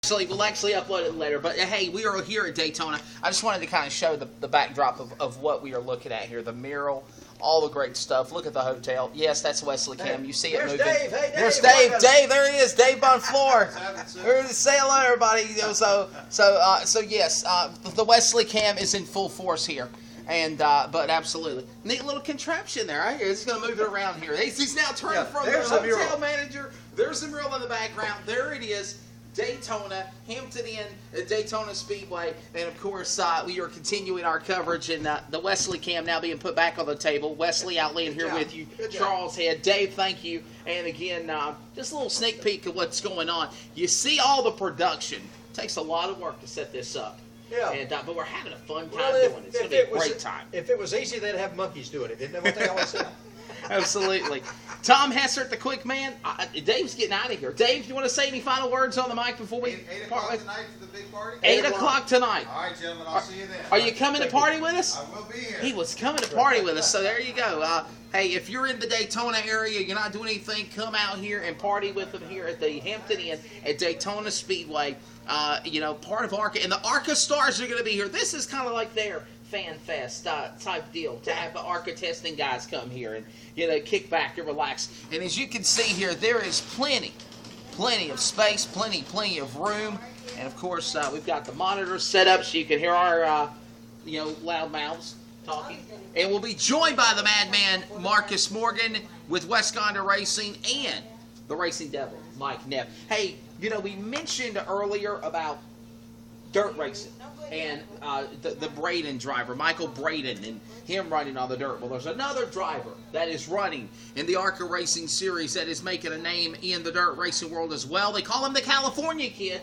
We'll actually upload it later. But hey, we are here at Daytona. I just wanted to kind of show the backdrop of what we are looking at here. The mural, all the great stuff. Look at the hotel. Yes, that's Wesley Cam. You see it moving. Dave. Hey, Dave. There's Dave. Dave, there he is. Dave Bonfleur. Say hello, everybody. So yes, the Wesley Cam is in full force here. And but absolutely, neat little contraption there. Right here. It's going to move it around here. He's now turning from the hotel manager. There's the mural in the background. There it is. Daytona, Hampton Inn, Daytona Speedway, and of course we are continuing our coverage, and the Wesley Cam now being put back on the table. Wesley, Outland here with you. Charles Head, Dave, thank you, and again, just a little sneak peek of what's going on. You see all the production. It takes a lot of work to set this up. Yeah. And, but we're having a fun time doing it. It's going to be a great time. If it was easy, they'd have monkeys doing it. Isn't that what they always say? Absolutely. Tom Hessert, the quick man. Dave's getting out of here. Dave, you want to say any final words on the mic before we 8 o'clock tonight for the big party? 8 o'clock tonight. All right, gentlemen. I'll see you then. Are you coming to party with us? I will be here. He was coming to party with us, so there you go. Hey, if you're in the Daytona area, you're not doing anything, come out here and party with them here at the Hampton Inn at Daytona Speedway. Part of ARCA, and the ARCA stars are going to be here. This is kind of like their fan fest type deal to have the ARCA testing guys come here and kick back and relax. And as you can see here, there is plenty of space, plenty of room, and of course we've got the monitors set up so you can hear our loud mouths talking. And we'll be joined by the madman Marcus Morgan with West Gonda Racing and the Racing Devil Mike Neff. Hey, we mentioned earlier about dirt racing and the Braden driver, Michael Braden, and him running on the dirt. Well, there's another driver that is running in the ARCA Racing Series that is making a name in the dirt racing world as well. They call him the California Kid.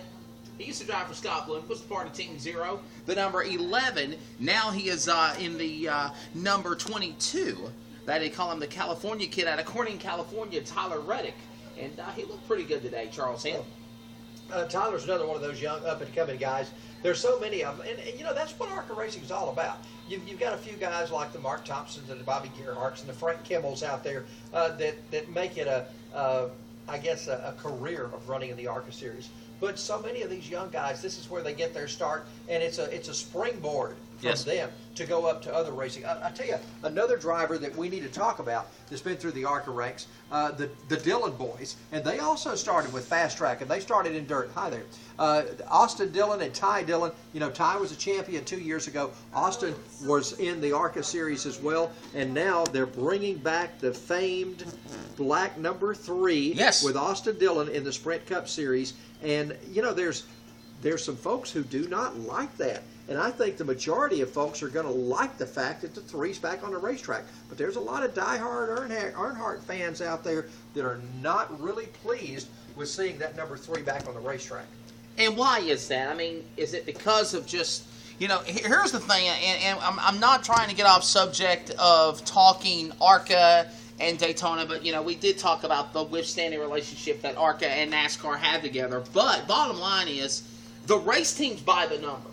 He used to drive for Scott Bloom, was part of Team Zero, the number 11. Now he is in the number 22. That they call him the California Kid out of Corning, California, Tyler Reddick. And he looked pretty good today, Charles Hill. Tyler's another one of those young up-and-coming guys. There's so many of them, and that's what ARCA Racing is all about. You've got a few guys like the Mark Thompsons and the Bobby Gerhardts and the Frank Kimmels out there that make it a career of running in the ARCA Series. But so many of these young guys, this is where they get their start, and it's a springboard from them to go up to other racing. I tell you, another driver that we need to talk about that's been through the ARCA ranks, the Dillon boys, and they also started with fast track, and they started in dirt. Hi there. Austin Dillon and Ty Dillon. Ty was a champion 2 years ago. Austin was in the ARCA series as well, and now they're bringing back the famed black number 3 with Austin Dillon in the Sprint Cup series. And there's some folks who do not like that. And I think the majority of folks are going to like the fact that the 3's back on the racetrack. But there's a lot of diehard Earnhardt fans out there that are not really pleased with seeing that number 3 back on the racetrack. And why is that? I mean, is it because of just, here's the thing, and I'm not trying to get off subject of talking ARCA and Daytona, but, we did talk about the withstanding relationship that ARCA and NASCAR have together. But bottom line is the race teams buy the number.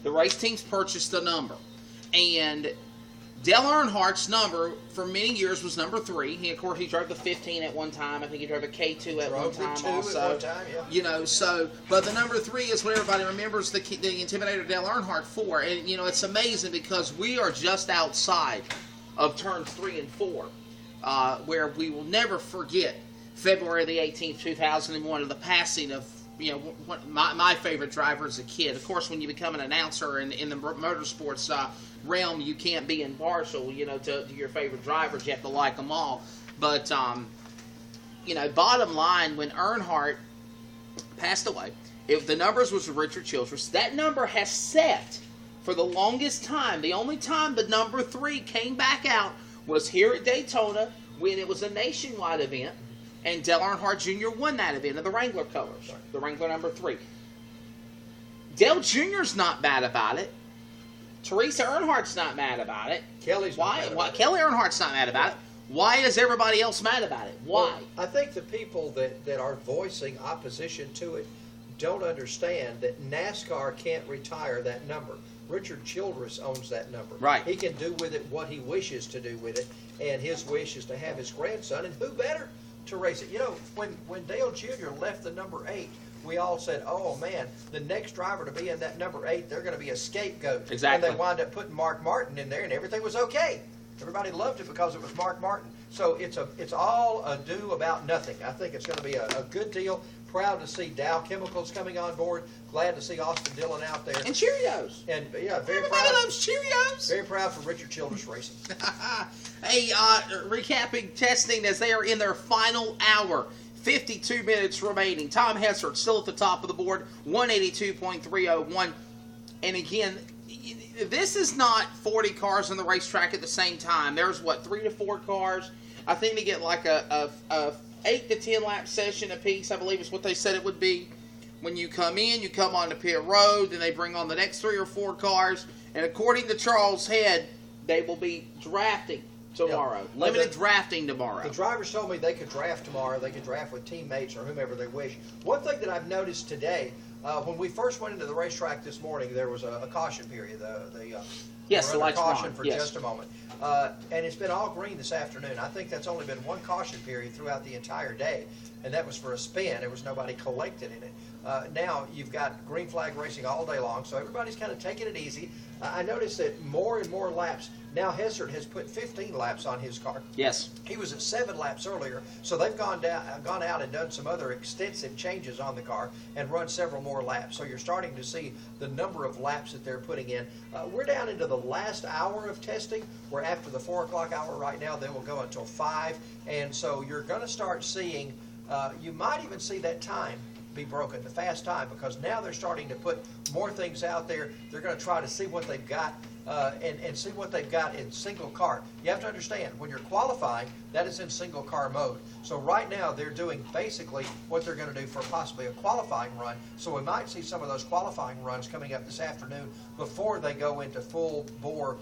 The race teams purchase the number. And Dale Earnhardt's number for many years was number 3. He drove the 15 at one time. I think he drove a K2 at one time also. But the number 3 is what everybody remembers the Intimidator Dale Earnhardt for. And, it's amazing because we are just outside of turns 3 and 4, where we will never forget February the 18th, 2001, of the passing of my favorite driver as a kid. Of course, when you become an announcer in the motorsports realm, you can't be impartial, to your favorite drivers. You have to like them all. But, bottom line, when Earnhardt passed away, the numbers was Richard Childress. That number has set for the longest time. The only time the number 3 came back out was here at Daytona when it was a nationwide event. And Dale Earnhardt Jr. won that event in the Wrangler colors, the Wrangler number 3. Dale Jr.'s not mad about it. Teresa Earnhardt's not mad about it. Kelly Earnhardt's not mad about it. Why is everybody else mad about it? Why? Well, I think the people that are voicing opposition to it don't understand that NASCAR can't retire that number. Richard Childress owns that number. Right. He can do with it what he wishes to do with it, and his wish is to have his grandson, and who better to race it? When Dale Jr. left the number 8, we all said, oh man, the next driver to be in that number 8, they're going to be a scapegoat. Exactly. And they wind up putting Mark Martin in there, and everything was okay. Everybody loved it because it was Mark Martin. So it's all ado about nothing. I think it's going to be a good deal. Proud to see Dow Chemicals coming on board. Glad to see Austin Dillon out there. And Cheerios. And yeah, very Everybody proud. loves Cheerios. Very proud for Richard Childress Racing. Hey, recapping testing as they are in their final hour. 52 minutes remaining. Tom Hessert still at the top of the board, 182.301. And again, this is not 40 cars on the racetrack at the same time. There's, what, 3 to 4 cars? I think they get like a 8 to 10 lap session apiece, I believe is what they said it would be. When you come in, you come onto pit road, then they bring on the next 3 or 4 cars. And according to Charles Head, they will be drafting tomorrow. Yeah. Limited drafting tomorrow. The drivers told me they could draft tomorrow. They could draft with teammates or whomever they wish. One thing that I've noticed today, when we first went into the racetrack this morning, there was a caution period. Yes, the lights were caution on. for Yes. just a moment. And it's been all green this afternoon. I think that's only been one caution period throughout the entire day, and that was for a spin. There was nobody collected in it. Now you've got green flag racing all day long, so everybody's kind of taking it easy. I noticed that more and more laps. Now Hessert has put 15 laps on his car. Yes. He was at 7 laps earlier, so they've gone out and done some other extensive changes on the car and run several more laps. So you're starting to see the number of laps that they're putting in. We're down into the last hour of testing. We're after the 4 o'clock hour right now. They will go until 5, and so you're going to start seeing. You might even see that time be broken, the fast time, because now they're starting to put more things out there. They're going to try to see what they've got and see what they've got in single car. You have to understand, when you're qualifying, that is in single car mode. So right now they're doing basically what they're going to do for possibly a qualifying run. So we might see some of those qualifying runs coming up this afternoon before they go into full bore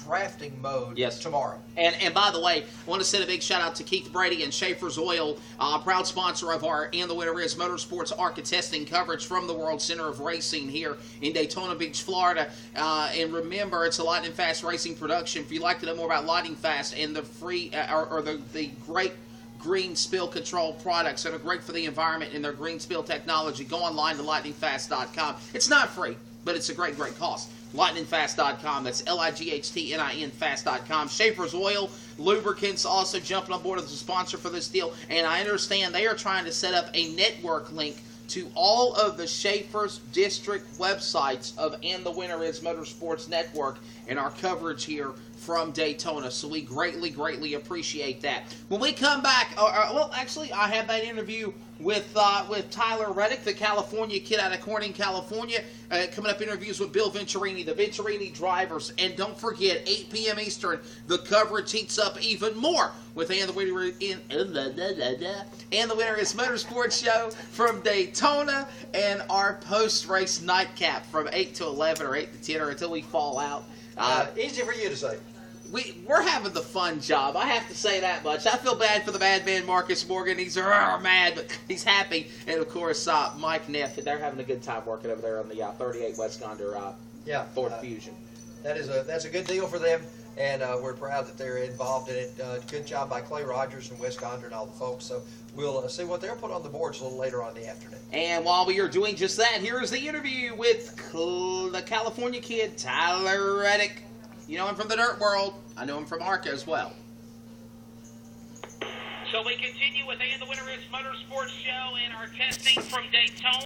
drafting mode tomorrow. And by the way, I want to send a big shout out to Keith Brady and Schaefer's Oil, proud sponsor of our And the Winner Is Motorsports ARCA Testing coverage from the World Center of Racing here in Daytona Beach, Florida. And remember, it's a Lightning Fast Racing production. If you'd like to know more about Lightning Fast and the free or the great green spill control products that are great for the environment and their green spill technology, go online to lightningfast.com. It's not free, but it's a great cost. LightningFast.com. That's LIGHTNIN Fast.com. Schaefer's Oil Lubricants also jumping on board as a sponsor for this deal. And I understand they are trying to set up a network link to all of the Schaefer's district websites of And the Winner Is Motorsports Network and our coverage here from Daytona. So we greatly appreciate that. When we come back, well, actually, I have that interview with Tyler Reddick, the California kid out of Corning, California. Coming up, interviews with Bill Venturini, the Venturini drivers. And don't forget, 8 p.m. Eastern, the coverage heats up even more with And the Winner Is Motorsports show from Daytona and our post-race nightcap from 8 to 11 or 8 to 10 or until we fall out. Easy for you to say. We're having the fun job. I have to say that much. I feel bad for the bad man Marcus Morgan. He's mad, but he's happy. And of course, Mike Neff, they're having a good time working over there on the 38 West Gonder Ford Fusion. That's a good deal for them, and we're proud that they're involved in it. Good job by Clay Rogers and West Gonder and all the folks. So we'll see what they'll put on the boards a little later on in the afternoon. And while we are doing just that, here is the interview with the California kid, Tyler Reddick. You know him from the dirt world. I know him from ARCA as well. So we continue with And the Winner Is Motorsports show and our testing from Daytona.